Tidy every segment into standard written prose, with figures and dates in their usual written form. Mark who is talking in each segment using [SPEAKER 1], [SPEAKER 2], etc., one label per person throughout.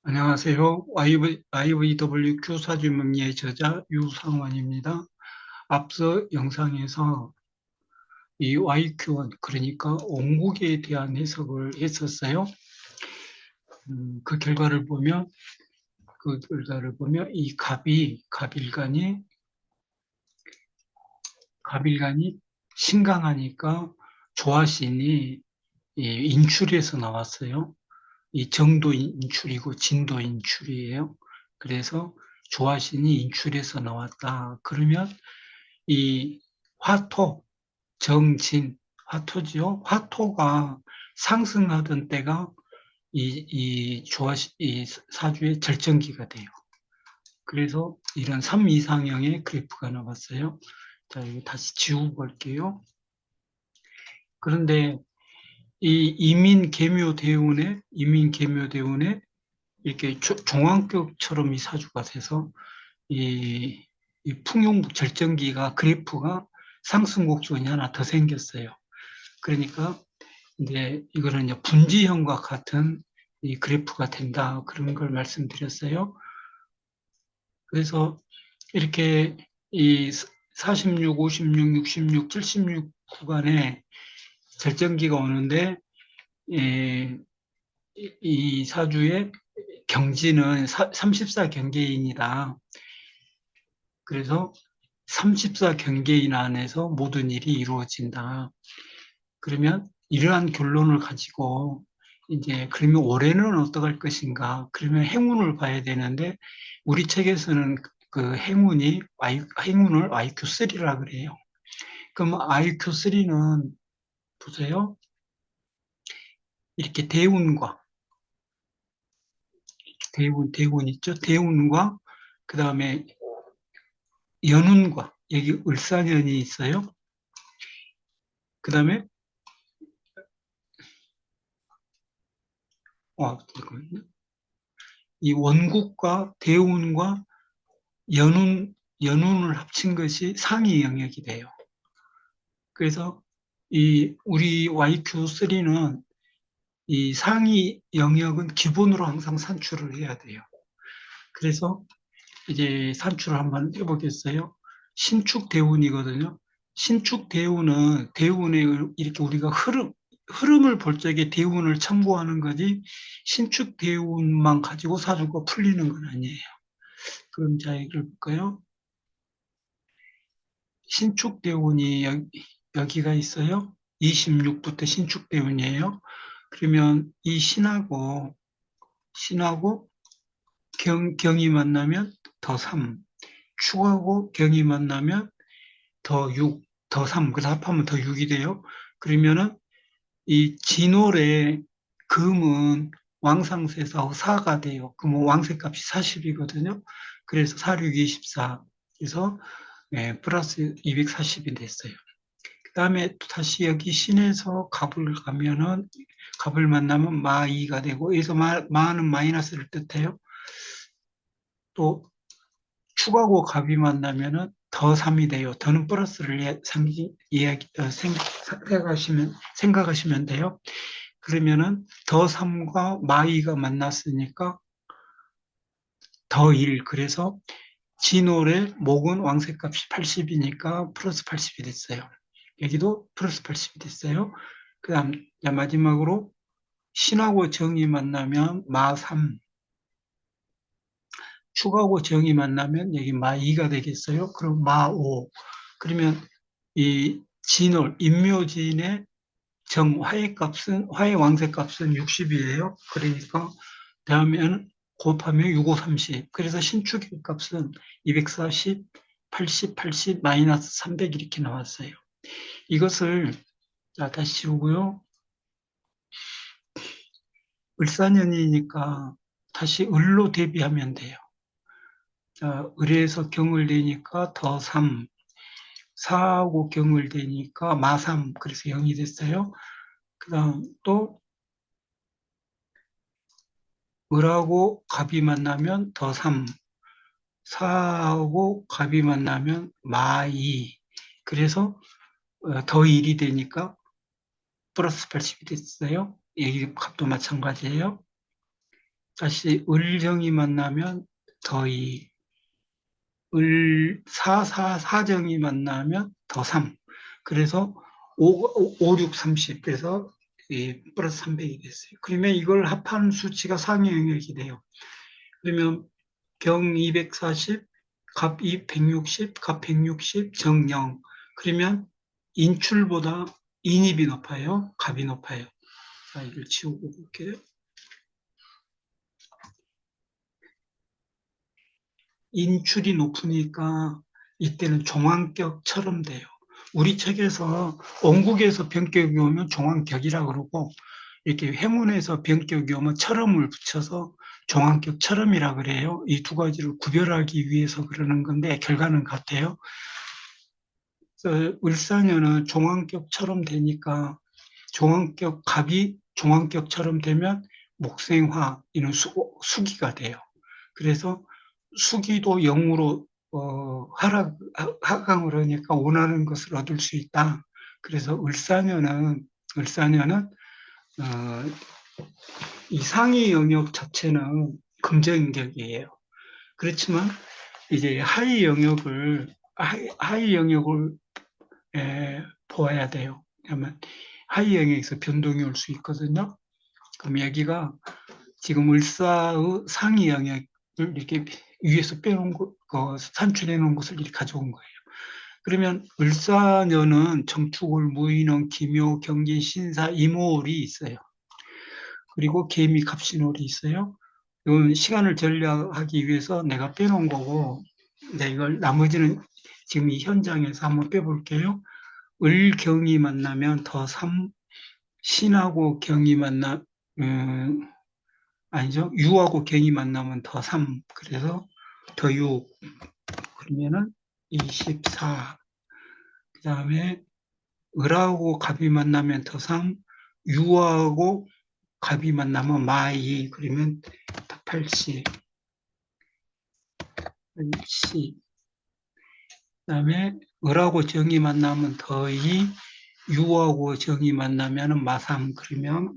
[SPEAKER 1] 안녕하세요. IVWQ 사주명리의 저자 유상원입니다. 앞서 영상에서 이 YQ1, 그러니까 원국에 대한 해석을 했었어요. 그 결과를 보면, 이 갑일간이 신강하니까 조화신이 인출에서 나왔어요. 이 정도 인출이고 진도 인출이에요. 그래서 조화신이 인출해서 나왔다. 그러면 이 화토, 정진, 화토지요. 화토가 상승하던 때가 이 사주의 절정기가 돼요. 그래서 이런 3 이상형의 그래프가 나왔어요. 자, 이거 다시 지우고 볼게요. 그런데 이 이민계묘대운에 이렇게 종황격처럼 이 사주가 돼서 이 풍용북 절정기가 그래프가 상승곡선이 하나 더 생겼어요. 그러니까 이제 이거는 이제 분지형과 같은 이 그래프가 된다 그런 걸 말씀드렸어요. 그래서 이렇게 이 46, 56, 66, 76 구간에 절정기가 오는데 이 사주의 경지는 34 경계인이다. 그래서 34 경계인 안에서 모든 일이 이루어진다. 그러면 이러한 결론을 가지고 이제 그러면 올해는 어떡할 것인가? 그러면 행운을 봐야 되는데 우리 책에서는 그 행운을 IQ3라 그래요. 그럼 IQ3는 보세요. 이렇게 대운 있죠? 대운과 그 다음에 연운과 여기 을사년이 있어요. 그 다음에 잠깐만요. 이 원국과 대운과 연운을 합친 것이 상위 영역이 돼요. 그래서 우리 YQ3는 이 상위 영역은 기본으로 항상 산출을 해야 돼요. 그래서 이제 산출을 한번 해보겠어요. 신축대운이거든요. 신축대운은 대운에 이렇게 우리가 흐름을 볼 적에 대운을 참고하는 거지 신축대운만 가지고 사주가 풀리는 건 아니에요. 그럼 자, 이걸 볼까요? 신축대운이 여기가 있어요. 26부터 신축대운이에요. 그러면 이 신하고 경이 만나면 더 3, 축하고 경이 만나면 더 6, 더 3, 그래서 합하면 더 6이 돼요. 그러면은 이 진월의 금은 왕상세사하고 4가 돼요. 그러면 왕세값이 40이거든요. 그래서 4, 6, 24. 그래서 플러스 240이 됐어요. 그 다음에 다시 여기 신에서 갑을 만나면 마2가 되고, 여기서 마는 마이너스를 뜻해요. 또 축하고 갑이 만나면은 더 3이 돼요. 더는 플러스를 생각하시면 돼요. 그러면은 더 3과 마이가 만났으니까 더 1. 그래서 진월의 목은 왕세값이 80이니까 플러스 80이 됐어요. 여기도 플러스 80이 됐어요. 그 다음, 마지막으로 신하고 정이 만나면 마 3, 축하고 정이 만나면 여기 마 2가 되겠어요. 그럼 마 5. 그러면 이 진월, 임묘진의 화의 왕세값은 60이에요. 그러니까 다음에는 곱하면 6, 5, 30. 그래서 신축의 값은 240, 80, 80, 마이너스 300 이렇게 나왔어요. 이것을 다시 지우고요. 을사년이니까 다시 을로 대비하면 돼요. 자, 을에서 경을 내니까 더 3, 4하고 경을 대니까 마 3, 그래서 0이 됐어요. 그 다음 또 을하고 갑이 만나면 더 3, 4하고 갑이 만나면 마 2, 그래서 더 1이 되니까 플러스 80이 됐어요. 여기 값도 마찬가지예요. 다시 을정이 만나면 더이, 사정이 만나면 더3. 그래서 5, 6, 30. 그래서 플러스 300이 됐어요. 그러면 이걸 합한 수치가 상위 영역이 돼요. 그러면 병 240, 갑 160, 갑 160, 정 0. 그러면 인출보다 인입이 높아요. 갑이 높아요. 자, 이걸 지우고 볼게요. 인출이 높으니까 이때는 종황격처럼 돼요. 우리 책에서 원국에서 병격이 오면 종황격이라 그러고 이렇게 행운에서 병격이 오면 처럼을 붙여서 종황격처럼이라 그래요. 이 두 가지를 구별하기 위해서 그러는 건데 결과는 같아요. 그래서 을사년은 종황격처럼 되니까 종황격 갑이 종황격처럼 되면 목생화 이는 수기가 돼요. 그래서 수기도 영으로 하강을 하니까 원하는 것을 얻을 수 있다. 그래서 을사년은 이 상위 영역 자체는 금전격이에요. 그렇지만 이제 하위 영역을 보아야 돼요. 왜냐하면 하위 영역에서 변동이 올 수 있거든요. 그럼 여기가 지금 을사의 상위 영역을 이렇게 위에서 빼놓은 산출해 놓은 것을 이렇게 가져온 거예요. 그러면 을사년은 정축을, 무인원, 기묘, 경진, 신사, 이모월이 있어요. 그리고 개미, 갑신월이 있어요. 이건 시간을 절약하기 위해서 내가 빼놓은 거고, 이걸 나머지는 지금 이 현장에서 한번 빼볼게요. 을경이 만나면 더3, 신하고 경이 아니죠. 유하고 경이 만나면 더3, 그래서 더6, 그러면은 24. 그 다음에 을하고 갑이 만나면 더3, 유하고 갑이 만나면 마2, 그러면 더 80. 그 다음에 을하고 정이 만나면 더2, 유하고 정이 만나면 마3, 그러면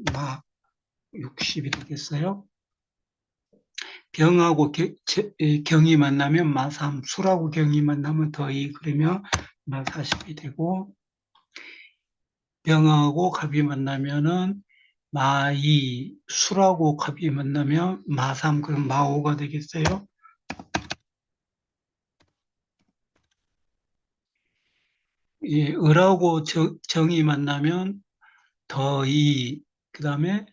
[SPEAKER 1] 마60이 되겠어요. 병하고 경이 만나면 마3, 술하고 경이 만나면 더2, 그러면 마40이 되고, 병하고 갑이 만나면은 마2, 술하고 갑이 만나면 마3, 그럼 마5가 되겠어요. 예, 을하고 정이 만나면 더2, 그 다음에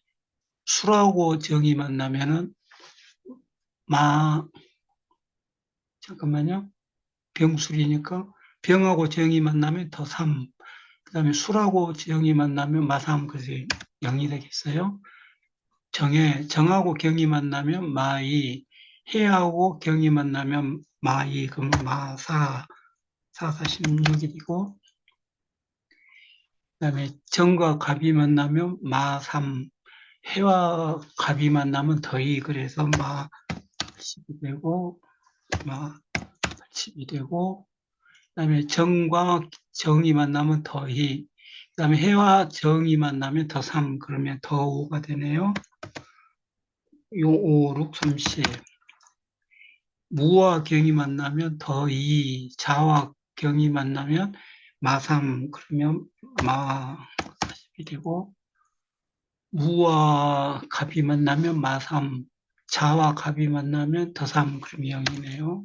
[SPEAKER 1] 술하고 정이 만나면은 잠깐만요. 병술이니까 병하고 정이 만나면 더3, 그 다음에 술하고 정이 만나면 마3, 그래서 0이 되겠어요. 정하고 경이 만나면 마2, 해하고 경이 만나면 마2, 그러면 마4, 4, 46이 되고, 그 다음에 정과 갑이 만나면 마3, 해와 갑이 만나면 더2, 그래서 마10이 되고, 마80이 되고, 그 다음에 정과 정이 만나면 더2, 그 다음에 해와 정이 만나면 더3, 그러면 더5가 되네요. 요 5, 6, 30. 무와 경이 만나면 더2, 자와 경이 만나면 마3, 그러면 마40이 되고, 무와 갑이 만나면 마3, 자와 갑이 만나면 더3, 그럼 0이네요.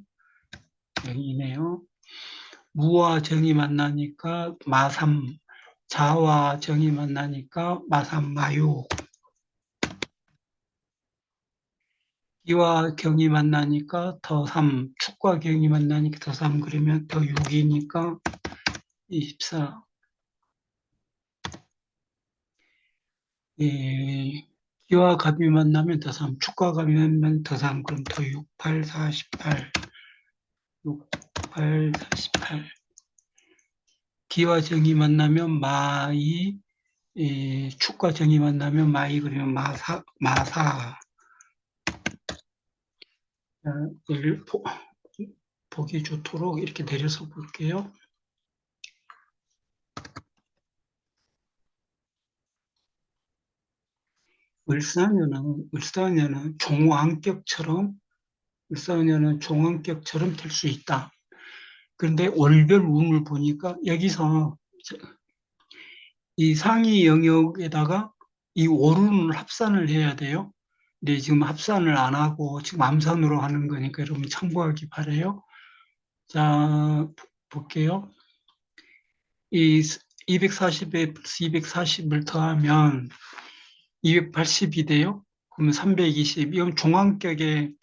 [SPEAKER 1] 0이네요. 무와 정이 만나니까 마3, 자와 정이 만나니까 마3, 마6. 기와 경이 만나니까 더3, 축과 경이 만나니까 더3, 그러면 더6이니까 24. 예, 기와 갑이 만나면 더3, 축과 갑이 만나면 더3, 그럼 더6, 8, 48. 6, 8, 48. 기와 정이 만나면 마2, 축과 정이 만나면 마2, 그러면 마4. 여기를 보기 좋도록 이렇게 내려서 볼게요. 을사년은 종왕격처럼 될 수 있다. 그런데 월별 운을 보니까 여기서 이 상위 영역에다가 이 오run을 합산을 해야 돼요. 근데 지금 합산을 안 하고 지금 암산으로 하는 거니까 여러분 참고하기 바래요. 자, 볼게요. 이 240에 플러스 240을 더하면 280이 돼요. 그러면 320. 이건 종합격의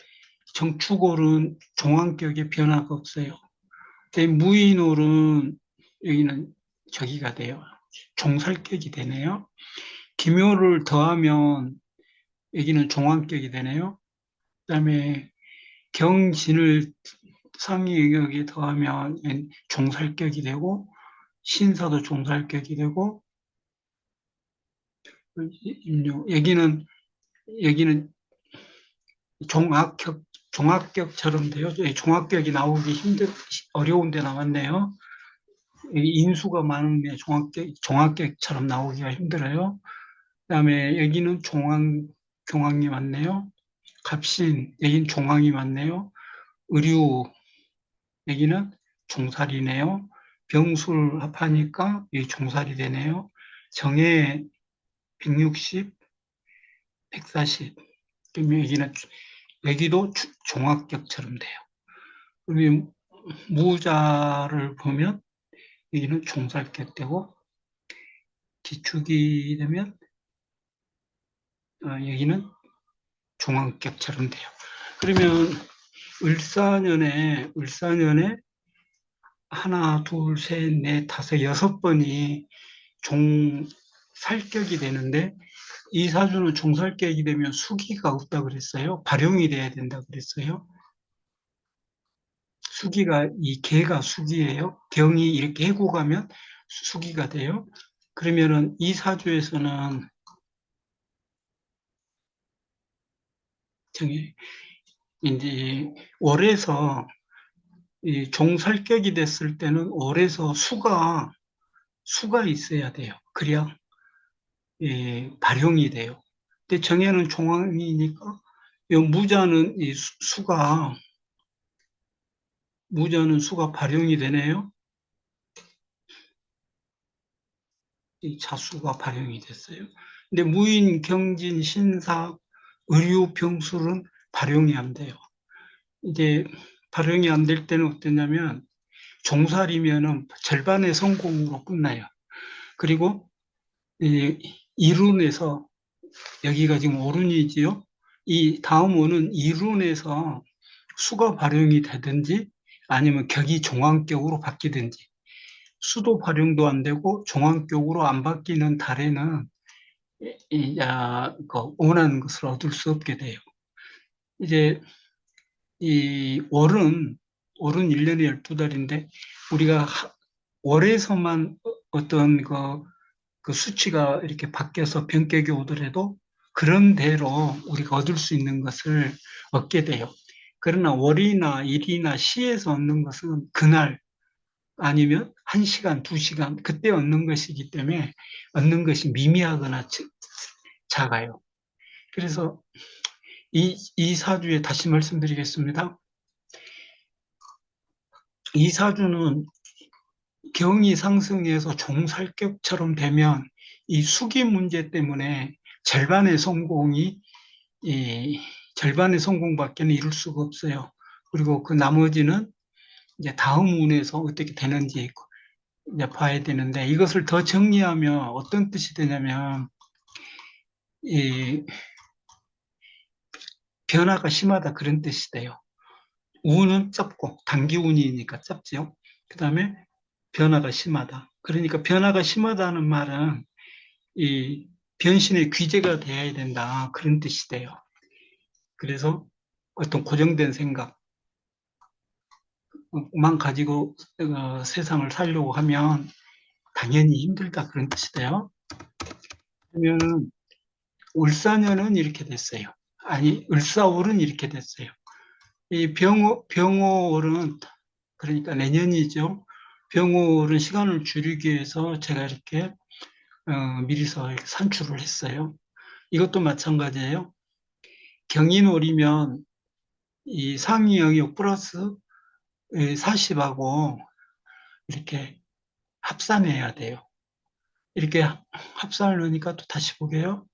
[SPEAKER 1] 정축홀은 종합격의 변화가 없어요. 무인홀은 여기는 저기가 돼요. 종살격이 되네요. 기묘를 더하면 여기는 종합격이 되네요. 그다음에 경진을 상위 영역에 더하면 종살격이 되고 신사도 종살격이 되고 여기는 종합격처럼 돼요. 종합격이 나오기 어려운 데 나왔네요. 인수가 많으면 종합격처럼 나오기가 힘들어요. 그다음에 여기는 종황이 맞네요. 갑신, 여기는 종황이 맞네요. 의류, 여기는 종살이네요. 병술 합하니까 이 종살이 되네요. 정해 160, 140. 그러면 여기도 종합격처럼 돼요. 그러면 무자를 보면 여기는 종살격 되고 기축이 되면 여기는 종합격처럼 돼요. 그러면 을사년에 하나, 둘, 셋, 넷, 다섯, 6번이 종살격이 되는데 이 사주는 종살격이 되면 수기가 없다 그랬어요. 발용이 돼야 된다 그랬어요. 이 개가 수기예요. 경이 이렇게 해고 가면 수기가 돼요. 그러면은 이 사주에서는 저기 이제 월에서 이 종살격이 됐을 때는 월에서 수가 있어야 돼요. 그래야 발용이 돼요. 근데 정해는 종황이니까 무자는 수가 발용이 되네요. 이 자수가 발용이 됐어요. 근데 무인, 경진, 신사, 의류, 병술은 발용이 안 돼요. 이제 발용이 안 될 때는 어떠냐면 종살이면은 절반의 성공으로 끝나요. 그리고 이룬에서 여기가 지금 오run이지요. 이 다음 오는 이룬에서 수가 발용이 되든지 아니면 격이 종황격으로 바뀌든지 수도 발용도 안 되고 종황격으로 안 바뀌는 달에는 원하는 것을 얻을 수 없게 돼요. 이제 이 월은 1년에 12달인데 우리가 월에서만 어떤 그 수치가 이렇게 바뀌어서 변격이 오더라도 그런 대로 우리가 얻을 수 있는 것을 얻게 돼요. 그러나 월이나 일이나 시에서 얻는 것은 그날 아니면 1시간, 2시간 그때 얻는 것이기 때문에 얻는 것이 미미하거나 작아요. 그래서 이 사주에 다시 말씀드리겠습니다. 이 사주는 경이 상승해서 종살격처럼 되면 이 수기 문제 때문에 절반의 성공밖에 이룰 수가 없어요. 그리고 그 나머지는 이제 다음 운에서 어떻게 되는지 이제 봐야 되는데 이것을 더 정리하면 어떤 뜻이 되냐면 이 변화가 심하다 그런 뜻이 돼요. 운은 짧고 단기 운이니까 짧지요. 그 다음에 변화가 심하다. 그러니까 변화가 심하다는 말은 이 변신의 귀재가 되어야 된다 그런 뜻이 돼요. 그래서 어떤 고정된 생각만 가지고 세상을 살려고 하면 당연히 힘들다 그런 뜻이 돼요. 그러면 울사년은 이렇게 됐어요. 아니 을사월은 이렇게 됐어요. 이 병호월은 그러니까 내년이죠. 병호월은 시간을 줄이기 위해서 제가 이렇게 미리서 이렇게 산출을 했어요. 이것도 마찬가지예요. 경인올이면 이 상위 영역 플러스 40하고 이렇게 합산해야 돼요. 이렇게 합산을 넣으니까 또 다시 보게요.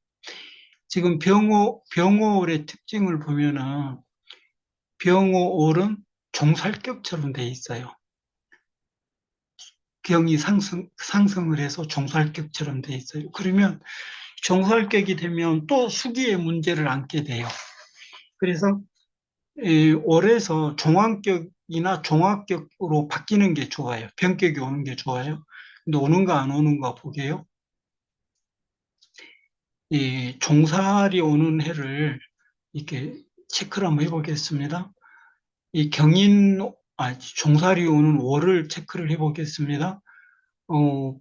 [SPEAKER 1] 지금 병호올의 특징을 보면은 병호올은 종살격처럼 돼 있어요. 경이 상승을 해서 종살격처럼 돼 있어요. 그러면 종살격이 되면 또 수기의 문제를 안게 돼요. 그래서 올에서 종합격이나 종합격으로 바뀌는 게 좋아요. 변격이 오는 게 좋아요. 근데 오는가 안 오는가 보게요. 이 종살이 오는 해를 이렇게 체크를 한번 해보겠습니다. 이 종살이 오는 월을 체크를 해보겠습니다.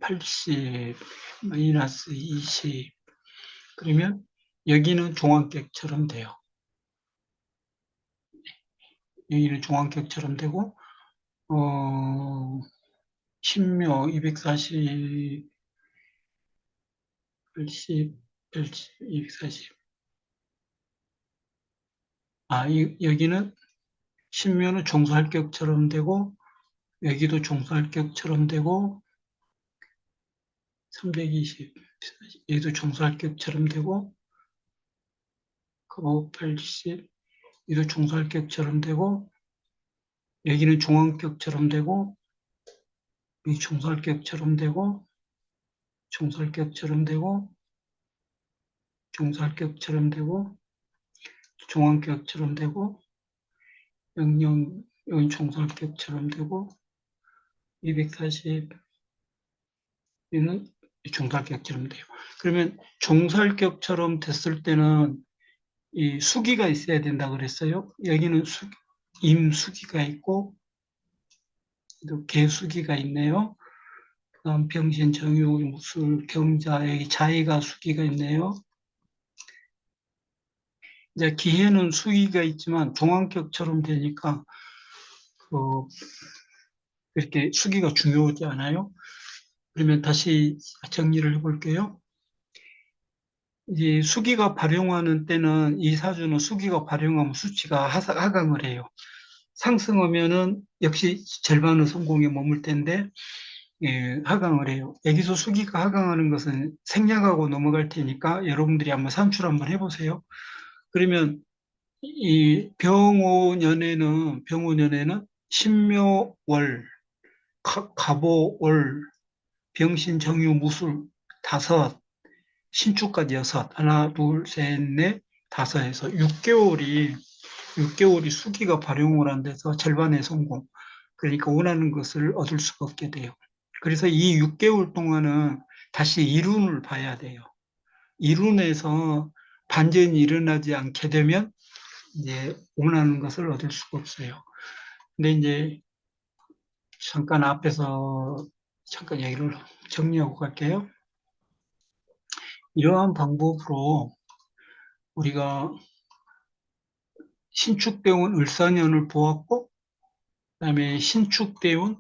[SPEAKER 1] 80, 마이너스 20. 그러면 여기는 종합격처럼 돼요. 여기는 종합격처럼 되고, 신묘 240, 80, 80, 240. 여기는 신묘는 종살격처럼 되고, 여기도 종살격처럼 되고, 320, 얘도 종살격처럼 되고, 80, 얘도 종살격처럼 되고, 여기는 종합격처럼 되고, 여기 종살격처럼 되고, 종살격처럼 되고, 종살격처럼 되고, 종합격처럼 되고, 여기 종살격처럼 되고, 240, 얘는 종살격처럼 돼요. 그러면 종살격처럼 됐을 때는 이 수기가 있어야 된다 그랬어요. 여기는 임수기가 있고, 또 개수기가 있네요. 그다음 병신, 정유, 무술, 경자, 여기 자의가 수기가 있네요. 이제 기해는 수기가 있지만 종합격처럼 되니까 그 이렇게 수기가 중요하지 않아요. 그러면 다시 정리를 해볼게요. 이제 수기가 발용하는 때는 이 사주는 수기가 발용하면 수치가 하강을 해요. 상승하면은 역시 절반은 성공에 머물 텐데 하강을 해요. 여기서 수기가 하강하는 것은 생략하고 넘어갈 테니까 여러분들이 한번 산출 한번 해보세요. 그러면 이 병오년에는 신묘월, 갑오월, 병신정유, 무술 다섯, 신축까지 여섯, 하나, 둘, 셋, 넷, 다섯에서 6개월이 수기가 발용을 안 돼서 절반의 성공. 그러니까 원하는 것을 얻을 수가 없게 돼요. 그래서 이 6개월 동안은 다시 이룬을 봐야 돼요. 이룬에서 반전이 일어나지 않게 되면 이제 원하는 것을 얻을 수가 없어요. 근데 이제 잠깐 앞에서 잠깐 얘기를 정리하고 갈게요. 이러한 방법으로 우리가 신축대운 을사년을 보았고, 그다음에 신축대운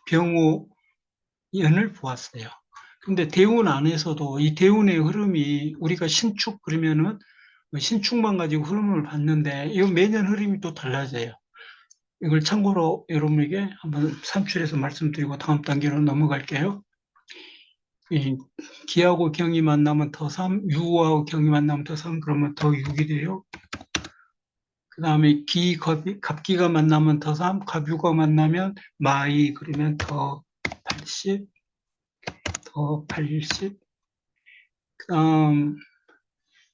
[SPEAKER 1] 병오년을 보았어요. 근데 대운 안에서도 이 대운의 흐름이 우리가 신축 그러면은 신축만 가지고 흐름을 봤는데 이 매년 흐름이 또 달라져요. 이걸 참고로 여러분에게 한번 산출해서 말씀드리고 다음 단계로 넘어갈게요. 이 기하고 경이 만나면 더 3, 유하고 경이 만나면 더 3, 그러면 더 6이 돼요. 그 다음에 갑기가 만나면 더 3, 갑유가 만나면 마이, 그러면 더 80, 더 80. 그 다음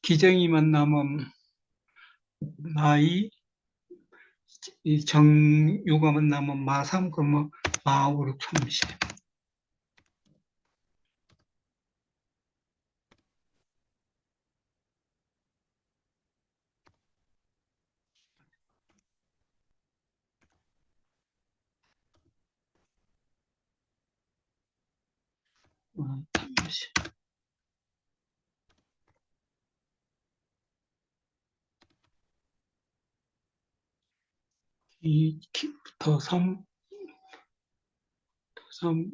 [SPEAKER 1] 기정이 만나면 마이, 이 정유가 만나면 마3, 그러면 마5, 6, 30. 30. 더 3, 더 3,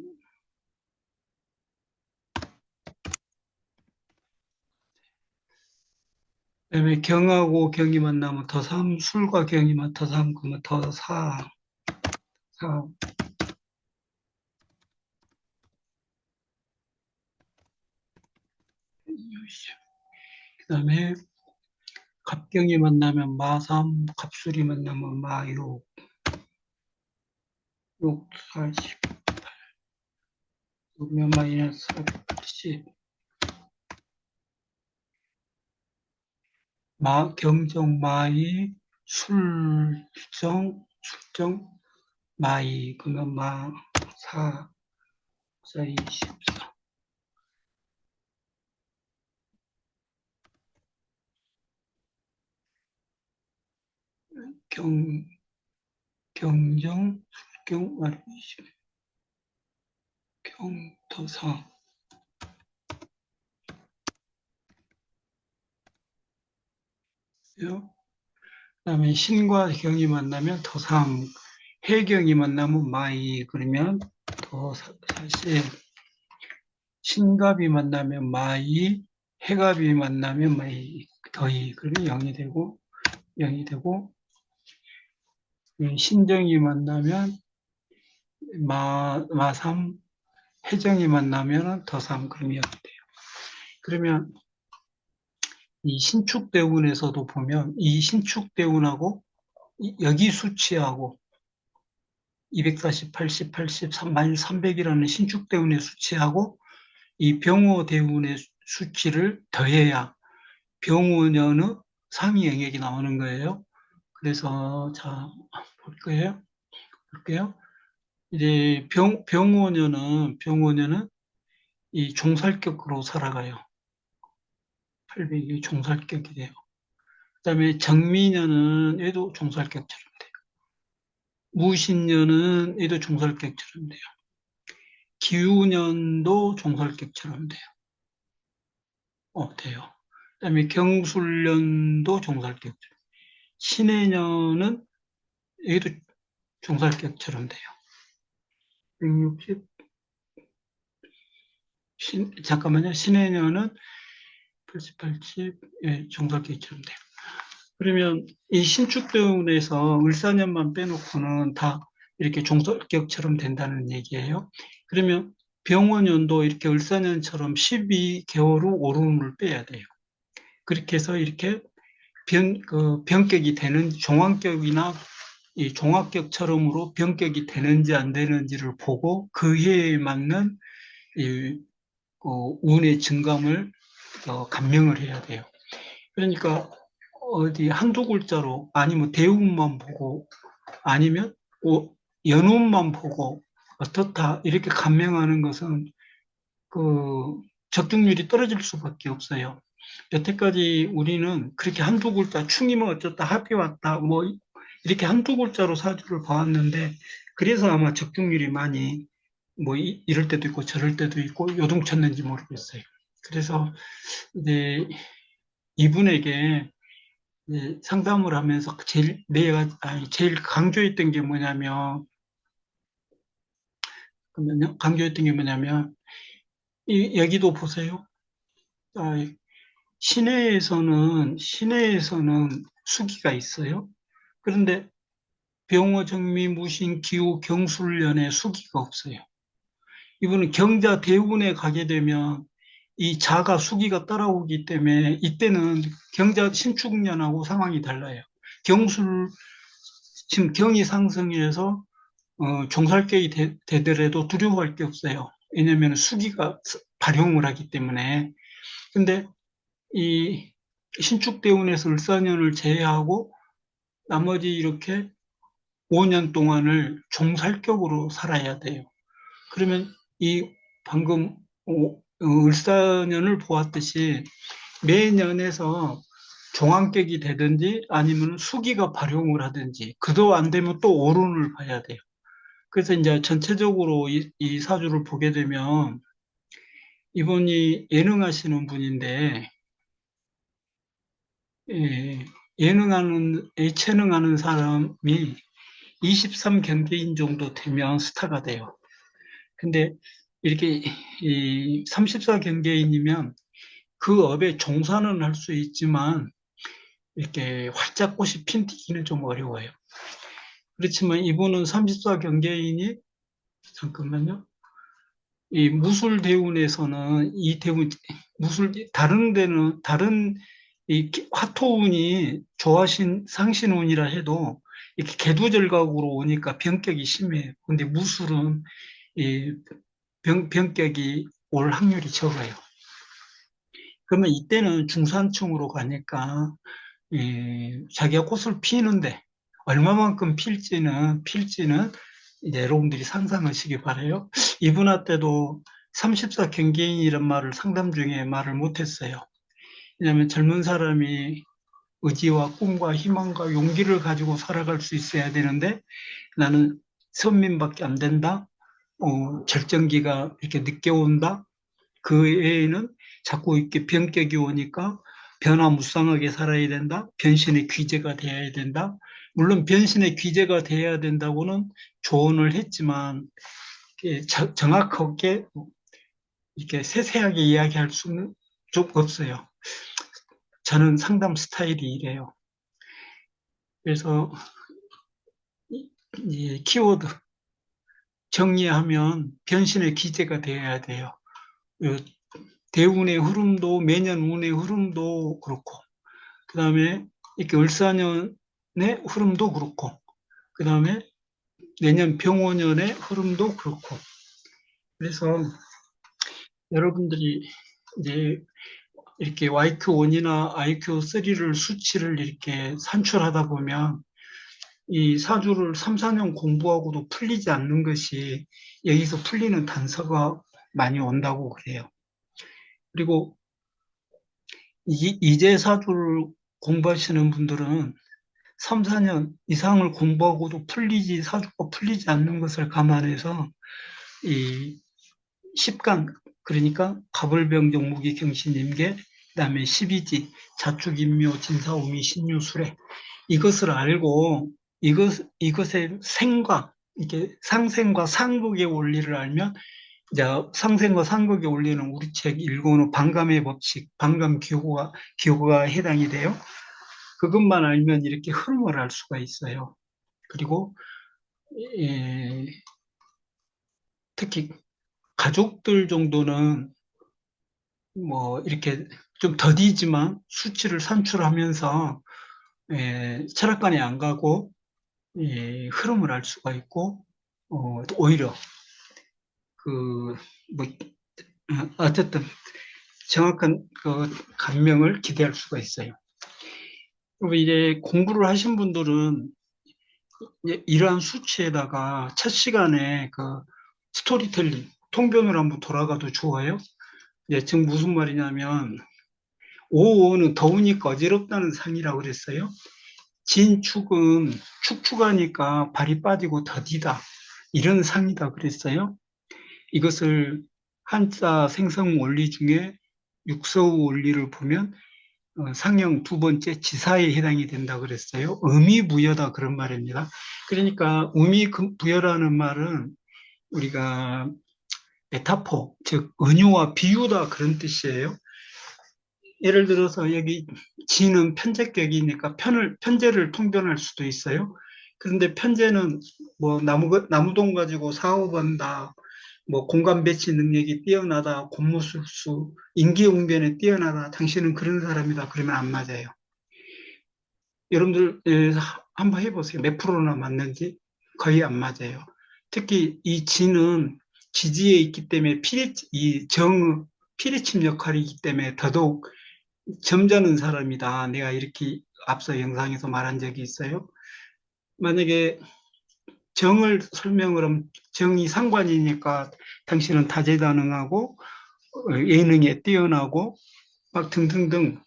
[SPEAKER 1] 그다음에 경하고 경이 만나면 더 3, 술과 경이 만더 3, 그러면 더 4, 4. 그다음에 갑경이 만나면 마3, 갑술이 만나면 마6, 6, 40, 그러면 마이너스 40. 경정 마이, 술정 마이, 그러면 마4, 4, 24. 경정, 술경, 마이, 20. 경더사. 그다음에 신과 경이 만나면 더3, 해경이 만나면 마이, 그러면 더 40, 신갑이 만나면 마이, 해갑이 만나면 마이, 더2, 그러면 0이 되고, 0이 되고, 신정이 만나면 마3, 해정이 만나면 더3, 그러면 0이 돼요. 그러면 이 신축대운에서도 보면 이 신축대운하고 여기 수치하고 240, 80, 80, 300이라는 신축대운의 수치하고 이 병호대운의 수치를 더해야 병호년의 상위 영역이 나오는 거예요. 그래서 자 볼게요. 이제 병호년은 이 종살격으로 살아가요. 800이 종살격이 돼요. 그다음에 정미년은 얘도 종살격처럼 돼요. 무신년은 얘도 종살격처럼 돼요. 기우년도 종살격처럼 돼요. 돼요. 그다음에 경술년도 종살격처럼. 신해년은 얘도 종살격처럼 돼요. 160, 잠깐만요. 신해년은 80, 80, 예, 종살격처럼 돼요. 그러면 이 신축대운에서 을사년만 빼놓고는 다 이렇게 종살격처럼 된다는 얘기예요. 그러면 병원년도 이렇게 을사년처럼 12개월 후 오름을 빼야 돼요. 그렇게 해서 이렇게 변격이 되는 종합격이나 이 종합격처럼으로 변격이 되는지 안 되는지를 보고 그 해에 맞는 이, 운의 증감을 감명을 해야 돼요. 그러니까 어디 한두 글자로 아니면 대운만 보고 아니면 연운만 보고 어떻다 이렇게 감명하는 것은 그 적중률이 떨어질 수밖에 없어요. 여태까지 우리는 그렇게 한두 글자 충이면 어쩌다 합이 왔다 뭐 이렇게 한두 글자로 사주를 봐왔는데 그래서 아마 적중률이 많이 뭐 이럴 때도 있고 저럴 때도 있고 요동쳤는지 모르겠어요. 그래서 이제 이분에게 이제 상담을 하면서 제일 강조했던 게 뭐냐면 여기도 보세요. 아, 시내에서는 수기가 있어요. 그런데 병호, 정미, 무신, 기후, 경술련에 수기가 없어요. 이분은 경자 대운에 가게 되면 이 자가 수기가 따라오기 때문에 이때는 경자 신축년하고 상황이 달라요. 경술, 지금 경이 상승해서 종살격이 되더라도 두려워할 게 없어요. 왜냐하면 수기가 발용을 하기 때문에. 근데 이 신축대운에서 을사년을 제외하고 나머지 이렇게 5년 동안을 종살격으로 살아야 돼요. 그러면 이 방금 을사년을 보았듯이 매년에서 종합격이 되든지 아니면 수기가 발용을 하든지 그도 안 되면 또 오론을 봐야 돼요. 그래서 이제 전체적으로 이 사주를 보게 되면 이분이 예능하시는 분인데 예, 예체능하는 사람이 23 경계인 정도 되면 스타가 돼요. 근데 이렇게 이 34 경계인이면 그 업에 종사는 할 수 있지만 이렇게 활짝 꽃이 핀티기는 좀 어려워요. 그렇지만 이분은 34 경계인이, 잠깐만요. 이 무술 대운에서는 이 대운, 다른 데는, 다른 이 화토운이 좋아신 상신운이라 해도 이렇게 개두절각으로 오니까 병격이 심해요. 근데 무술은 이 병격이 올 확률이 적어요. 그러면 이때는 중산층으로 가니까 자기가 꽃을 피우는데 얼마만큼 필지는 이제 여러분들이 상상하시기 바라요. 이분한테도 34 경계인이란 말을 상담 중에 말을 못했어요. 왜냐하면 젊은 사람이 의지와 꿈과 희망과 용기를 가지고 살아갈 수 있어야 되는데 나는 선민밖에 안 된다. 절정기가 이렇게 늦게 온다. 그 외에는 자꾸 이렇게 변격이 오니까 변화무쌍하게 살아야 된다. 변신의 귀재가 되어야 된다. 물론 변신의 귀재가 되어야 된다고는 조언을 했지만 정확하게 이렇게 세세하게 이야기할 수는 좀 없어요. 저는 상담 스타일이 이래요. 그래서 이 키워드 정리하면 변신의 귀재가 되어야 돼요. 대운의 흐름도 매년 운의 흐름도 그렇고 그 다음에 이렇게 을사년의 흐름도 그렇고 그 다음에 내년 병오년의 흐름도 그렇고 그래서 여러분들이 이제 이렇게 YQ1이나 IQ3를 수치를 이렇게 산출하다 보면 이 사주를 3, 4년 공부하고도 풀리지 않는 것이 여기서 풀리는 단서가 많이 온다고 그래요. 그리고 이제 사주를 공부하시는 분들은 3, 4년 이상을 공부하고도 사주가 풀리지 않는 것을 감안해서 이 십간, 그러니까 갑을병정 무기경신임계, 그다음에 십이지, 자축인묘, 진사오미, 신유술회 이것을 알고 이것의 생과 이게 상생과 상극의 원리를 알면 이제 상생과 상극의 원리는 우리 책 일권의 반감의 법칙, 반감 기호가 해당이 돼요. 그것만 알면 이렇게 흐름을 알 수가 있어요. 그리고 예, 특히 가족들 정도는 뭐 이렇게 좀 더디지만 수치를 산출하면서 철학관에 안 가고 흐름을 알 수가 있고 오히려 그 뭐 어쨌든 정확한 그 감명을 기대할 수가 있어요. 그리고 이제 공부를 하신 분들은 이러한 수치에다가 첫 시간에 그 스토리텔링 통변을 한번 돌아가도 좋아요. 지금 무슨 말이냐면 5호는 더우니까 어지럽다는 상이라고 그랬어요. 진축은 축축하니까 발이 빠지고 더디다. 이런 상이다 그랬어요. 이것을 한자 생성 원리 중에 육서우 원리를 보면 상형 두 번째 지사에 해당이 된다 그랬어요. 의미부여다 그런 말입니다. 그러니까 의미부여라는 말은 우리가 메타포, 즉 은유와 비유다 그런 뜻이에요. 예를 들어서 여기 지는 편제격이니까 편제를 통변할 수도 있어요. 그런데 편제는 뭐 나무동 가지고 사업한다, 뭐 공간 배치 능력이 뛰어나다, 공무술수, 인기응변에 뛰어나다, 당신은 그런 사람이다. 그러면 안 맞아요. 여러분들 한번 해보세요. 몇 프로나 맞는지 거의 안 맞아요. 특히 이 지는 지지에 있기 때문에 피리침 역할이기 때문에 더더욱 점잖은 사람이다. 내가 이렇게 앞서 영상에서 말한 적이 있어요. 만약에 정을 설명을 하면 정이 상관이니까 당신은 다재다능하고 예능에 뛰어나고 막 등등등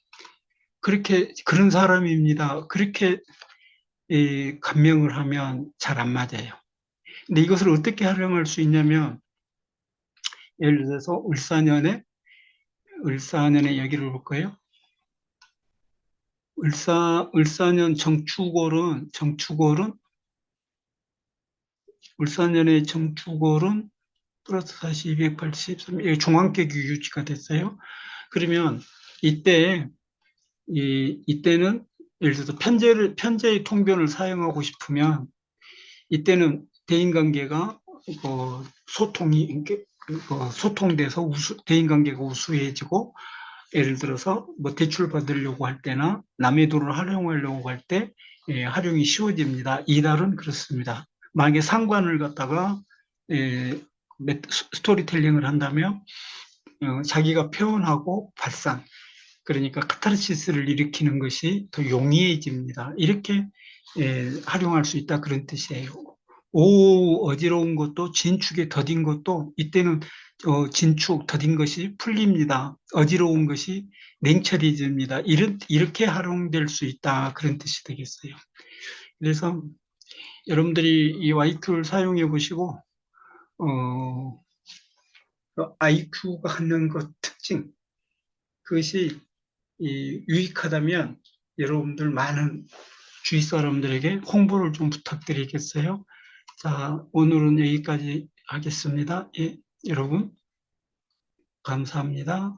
[SPEAKER 1] 그렇게 그런 사람입니다. 그렇게 감명을 하면 잘 안 맞아요. 근데 이것을 어떻게 활용할 수 있냐면 예를 들어서 을사년에 여기를 볼까요? 을사년 을사년의 정축월은 플러스 40, 283, 중앙격이 유지가 됐어요. 그러면 이때는 예를 들어서 편제의 통변을 사용하고 싶으면 이때는 대인관계가 소통이 소통돼서 대인관계가 우수해지고 예를 들어서 뭐 대출 받으려고 할 때나 남의 돈을 활용하려고 할 때 활용이 쉬워집니다. 이달은 그렇습니다. 만약에 상관을 갖다가 예, 스토리텔링을 한다면 자기가 표현하고 발산 그러니까 카타르시스를 일으키는 것이 더 용이해집니다. 이렇게 활용할 수 있다 그런 뜻이에요. 어지러운 것도 진축에 더딘 것도 이때는 진축 더딘 것이 풀립니다. 어지러운 것이 냉철해집니다. 이렇게 활용될 수 있다 그런 뜻이 되겠어요. 그래서 여러분들이 이 YQ를 사용해 보시고 IQ가 갖는 것 특징 그것이 유익하다면 여러분들 많은 주위 사람들에게 홍보를 좀 부탁드리겠어요. 자, 오늘은 여기까지 하겠습니다. 예, 여러분, 감사합니다.